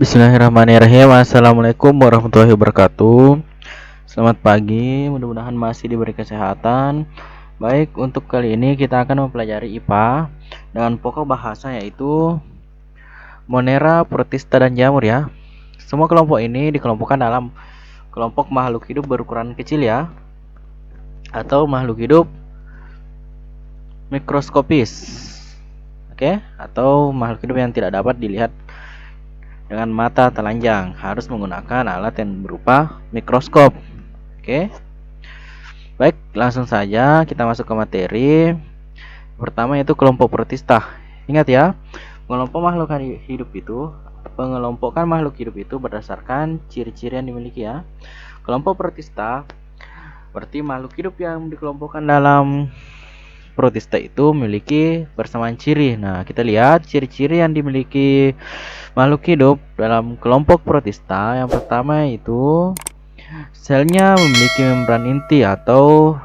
Bismillahirrahmanirrahim. Assalamualaikum warahmatullahi wabarakatuh. Selamat pagi, mudah-mudahan masih diberi kesehatan. Baik, untuk kali ini kita akan mempelajari IPA dengan pokok bahasa yaitu Monera, Protista, dan Jamur ya. Semua kelompok ini dikelompokkan dalam kelompok makhluk hidup berukuran kecil ya, atau makhluk hidup mikroskopis. Oke, atau makhluk hidup yang tidak dapat dilihat dengan mata telanjang, harus menggunakan alat yang berupa mikroskop. Oke. Baik, langsung saja kita masuk ke materi. Pertama yaitu kelompok protista. Ingat ya, pengelompokan makhluk hidup itu berdasarkan ciri-ciri yang dimiliki ya. Kelompok protista berarti makhluk hidup yang dikelompokkan dalam protista itu memiliki persamaan ciri. Nah, kita lihat ciri-ciri yang dimiliki makhluk hidup dalam kelompok protista. Yang pertama itu selnya memiliki membran inti atau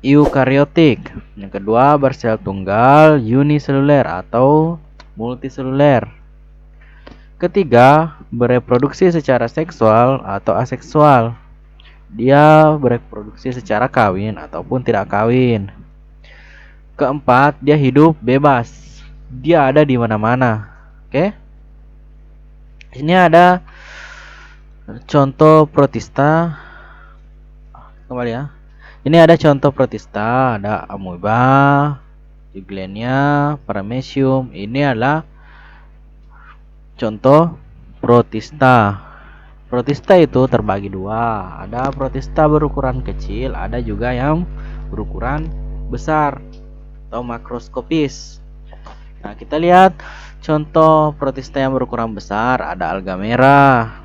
eukariotik. Yang kedua bersel tunggal uniseluler atau multiseluler. Ketiga, bereproduksi secara seksual atau aseksual. Dia bereproduksi secara kawin ataupun tidak kawin. Keempat, dia hidup bebas. Dia ada di mana-mana. Oke? Ini ada contoh protista. Kembali ya. Ini ada contoh protista, ada amoeba, euglena, paramecium. Ini adalah contoh protista. Protista itu terbagi dua. Ada protista berukuran kecil, ada juga yang berukuran besar atau makroskopis. Nah, kita lihat contoh protista yang berukuran besar. Ada alga merah,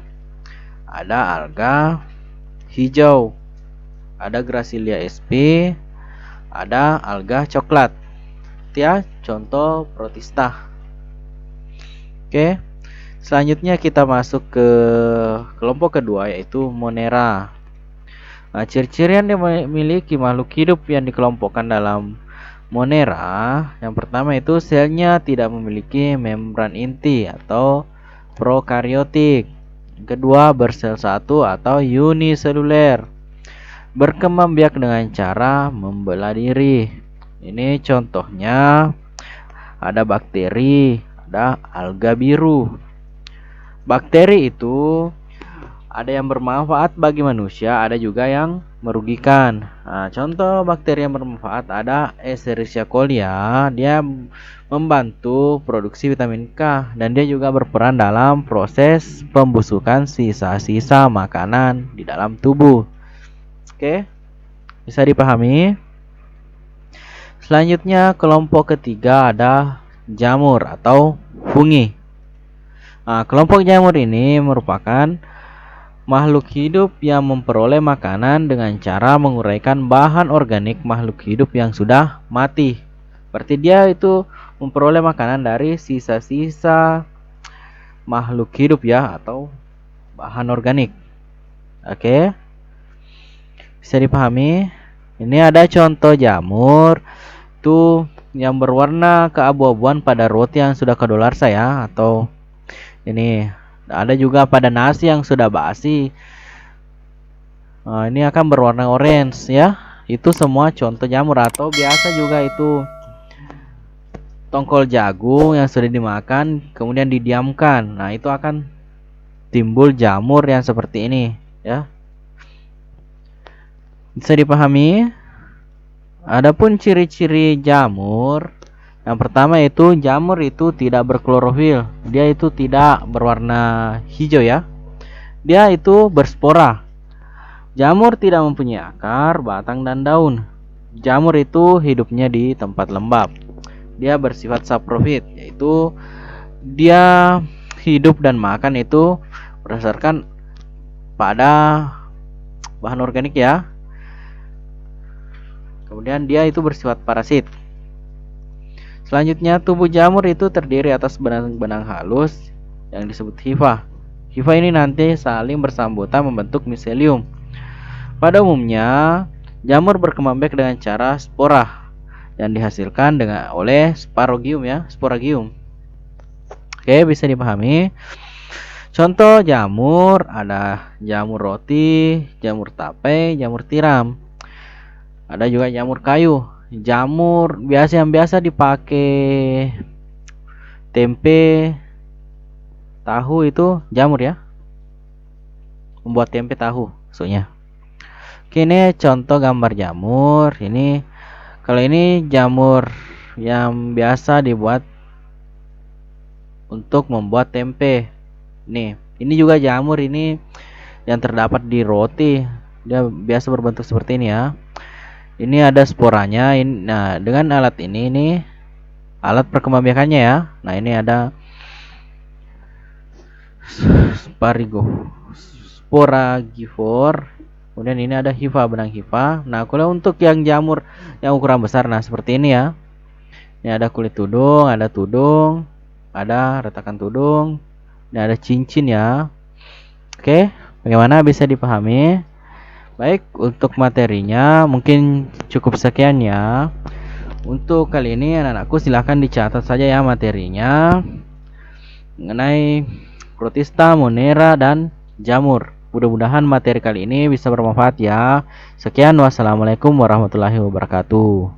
ada alga hijau, ada Gracilia sp, ada alga coklat. Itu ya contoh protista. Oke. Selanjutnya kita masuk ke kelompok kedua yaitu Monera. Nah, ciri-ciri yang dimiliki makhluk hidup yang dikelompokkan dalam Monera, yang pertama itu selnya tidak memiliki membran inti atau prokariotik. Yang kedua bersel satu atau uniseluler. Berkembang biak dengan cara membelah diri. Ini contohnya ada bakteri, ada alga biru. Bakteri itu ada yang bermanfaat bagi manusia, ada juga yang merugikan. Nah, contoh bakteri yang bermanfaat ada Escherichia coli ya. Dia membantu produksi vitamin K dan dia juga berperan dalam proses pembusukan sisa-sisa makanan di dalam tubuh. Oke, bisa dipahami? Selanjutnya kelompok ketiga ada jamur atau fungi. Nah, kelompok jamur ini merupakan makhluk hidup yang memperoleh makanan dengan cara menguraikan bahan organik makhluk hidup yang sudah mati. Berarti dia itu memperoleh makanan dari sisa-sisa makhluk hidup ya, atau bahan organik. Oke, bisa dipahami? Ini ada contoh jamur tuh yang berwarna keabu-abuan pada roti yang sudah kedaluarsa ya, atau ini ada juga pada nasi yang sudah basi. Nah, ini akan berwarna orange ya. Itu semua contoh jamur, atau biasa juga itu tongkol jagung yang sudah dimakan kemudian didiamkan. Nah, itu akan timbul jamur yang seperti ini ya. Bisa dipahami? Adapun ciri-ciri jamur, yang pertama itu jamur itu tidak berklorofil. Dia itu tidak berwarna hijau ya. Dia itu berspora. Jamur tidak mempunyai akar, batang, dan daun. Jamur itu hidupnya di tempat lembab. Dia bersifat saprofit, yaitu dia hidup dan makan itu berdasarkan pada bahan organik ya. Kemudian dia itu bersifat parasit. Selanjutnya tubuh jamur itu terdiri atas benang-benang halus yang disebut hifa. Hifa ini nanti saling bersambutan membentuk miselium. Pada umumnya jamur berkembang biak dengan cara spora yang dihasilkan oleh sporogium ya, sporagium. Oke, bisa dipahami. Contoh jamur, ada jamur roti, jamur tape, jamur tiram. Ada juga jamur kayu. Jamur biasa yang biasa dipakai tempe, tahu itu jamur ya. Membuat tempe tahu maksudnya. Oke, ini contoh gambar jamur. Ini kalau ini jamur yang biasa dibuat untuk membuat tempe. Nih, ini juga jamur ini yang terdapat di roti. Dia biasa berbentuk seperti ini ya. Ini ada sporanya. Nah, dengan alat ini alat perkembangbiakannya ya. Nah, ini ada sporagivore. Kemudian ini ada hifa, benang hifa. Nah, kalau untuk yang jamur yang ukuran besar, nah seperti ini ya. Ini ada kulit tudung, ada retakan tudung, ini ada cincin ya. Oke, bagaimana bisa dipahami? Baik, untuk materinya mungkin cukup sekian ya. Untuk kali ini anak-anakku silahkan dicatat saja ya materinya mengenai protista, monera, dan jamur. Mudah-mudahan materi kali ini bisa bermanfaat ya. Sekian, wassalamualaikum warahmatullahi wabarakatuh.